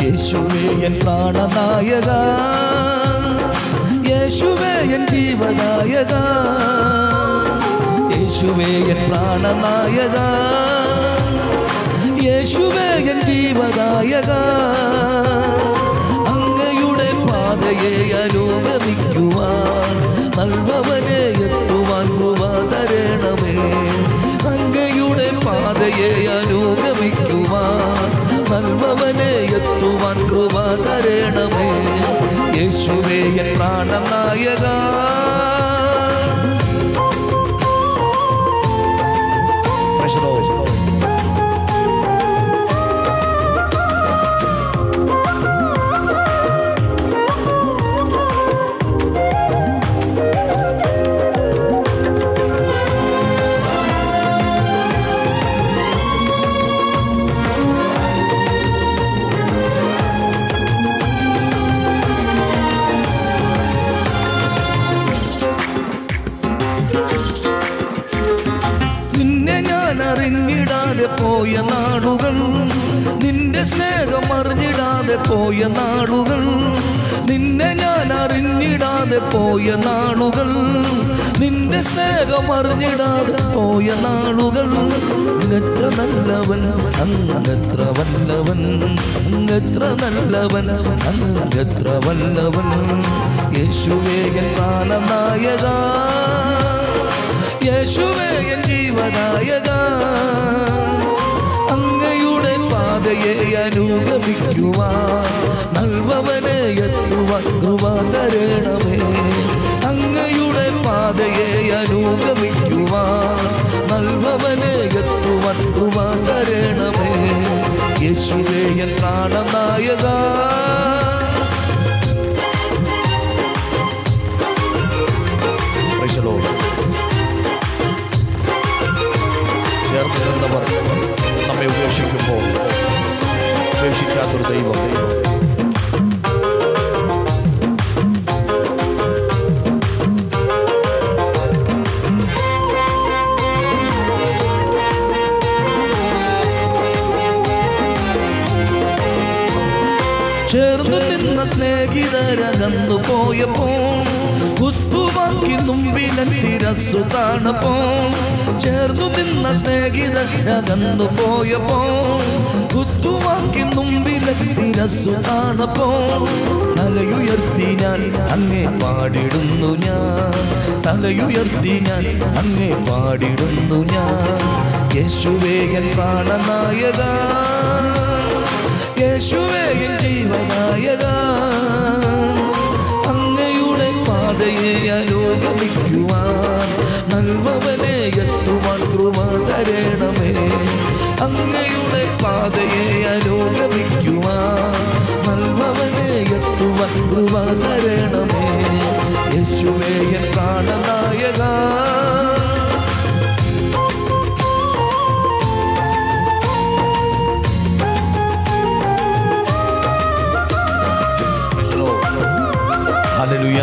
യേശുവേ എൻ പ്രാണനായക, യേശുവേ എൻ ജീവനായക, യേശുവേ എൻ പ്രാണനായക, യേശുവേ എൻ ജീവനായക. അങ്ങയുടെ പാതയെ അനുഗമിക്കുവാൻ നൽവവനെ എത്തുവാൻ കൃപ തരണമേ. അങ്ങയുടെ പാതയെ അനുഗമിക്കുവാൻ നൽവവനെ എത്തുവാൻ കൃപ തരണമേ. യേശുവേ എൻ പ്രാണനായക. അറിഞ്ഞിടാതെ പോയ നാളുകൾ, നിന്റെ സ്നേഹം അറിഞ്ഞിടാതെ പോയ നാളുകൾ, നിന്നെ ഞാൻ അറിഞ്ഞിടാതെ പോയ നാളുകൾ, നിന്റെ സ്നേഹം അറിഞ്ഞിടാതെ പോയ നാളുകൾ. അങ്ങെത്ര നല്ലവൻ, അങ്ങെത്ര വല്ലവൻ, അങ്ങെത്ര നല്ലവൻ, അങ്ങെത്ര വല്ലവൻ. യേശുവേ എൻ പ്രാണനായക, യേശുവേ എൻ ജീവനായക. അങ്ങയുടെ പാതയെ അനുഗമിക്കുവാൻ നൽവവനെ എത്തുവാൻ കൃപ തരണമേ. അങ്ങയുടെ പാതയെ അനുഗമിക്കുവാൻ നൽവവനെ എത്തുവാൻ കൃപ തരണമേ. യേശുവേ എൻ പ്രാണനായക. ചേർന്ന് നിന്നവർ നമ്മെ ഉപേക്ഷിക്കുമ്പോൾ ഉപേക്ഷിക്കാത്തൊരു ദൈവം. ചേർന്നു നിന്ന സ്നേഹിതരകന്നു പോയപ്പോൾ കുത്തുവാക്കി മുമ്പിലൻ തിരസ്സു താണപ്പോൾ. ചേർന്നു നിന്ന സ്നേഹിതരകന്നു പോയപ്പോൾ കുത്തുവാക്കി മുമ്പിലൻ തിരസ്സു താണപ്പോൾ. തലയുയർത്തി ഞാൻ അങ്ങേ പാടിടുന്നു ഞാൻ, തലയുയർത്തി ഞാൻ അങ്ങേ പാടിടുന്നു ഞാൻ. യേശുവേ എൻ പ്രാണനായക, യേശുവേ എൻ ജീവനായക. അങ്ങയുടെ പാതയെ അനുഗമിക്കുവാൻ നൽവവനെ എത്തുവാൻ കൃപ തരണമേ. അങ്ങയുടെ പാതയെ അനുഗമിക്കുവാൻ നൽവവനെ എത്തുവാൻ കൃപ തരണമേ. യേശുവേ എൻ പ്രാണനായക. ഹല്ലേലൂയ.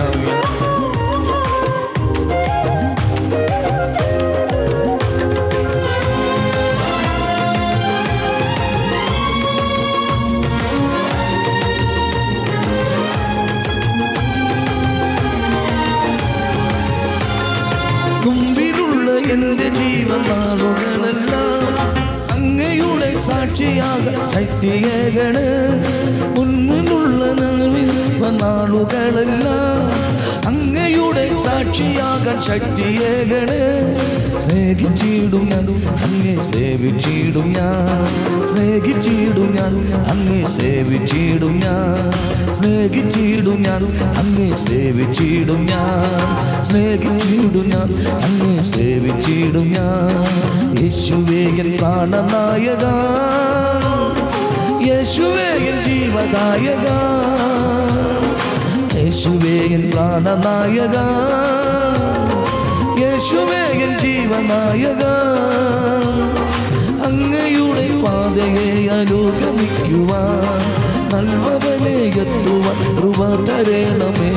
മുമ്പിലുള്ള എൻ്റെ ജീവനാളുകളെല്ലാം അങ്ങയുടെ സാക്ഷിയാകാൻ ശക്തിയേകണ്. മുന്നിലുള്ള നാളുകളെല്ലാം അങ്ങയുടെ സാക്ഷിയാകാൻ ശക്തിയേകണ്. സ്നേഹിച്ചിടും ഞാൻ അങ്ങേ സേവിച്ചിടും ഞാൻ, സ്നേഹിച്ചിടും ഞാൻ അങ്ങേ സേവിച്ചിടും ഞാൻ, സ്നേഹിച്ചിടും ഞാൻ അങ്ങേ സേവിച്ചിടും ഞാൻ, സ്നേഹിച്ചിടും ഞാൻ അങ്ങേ സേവിച്ചിടും ഞാൻ. യേശുവേ എൻ പ്രാണനായക, യേശുവേ എൻ ജീവനായക, യേശുവേ എൻ പ്രാണനായക, യേശുവേ എൻ ജീവനായക അങ്ങയുടെ പാതയെ അനുഗമിക്കുവാൻ നൽവവനെ എത്തുവാൻ കൃപ തരണമേ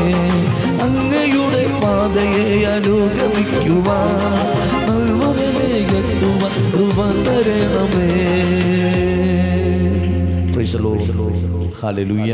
അങ്ങയുടെ പാതയെ അനുഗമിക്കുവാൻ നൽവവനെ എത്തുവാൻ കൃപ തരണമേ. Praise the Lord. ഹല്ലേലൂയ.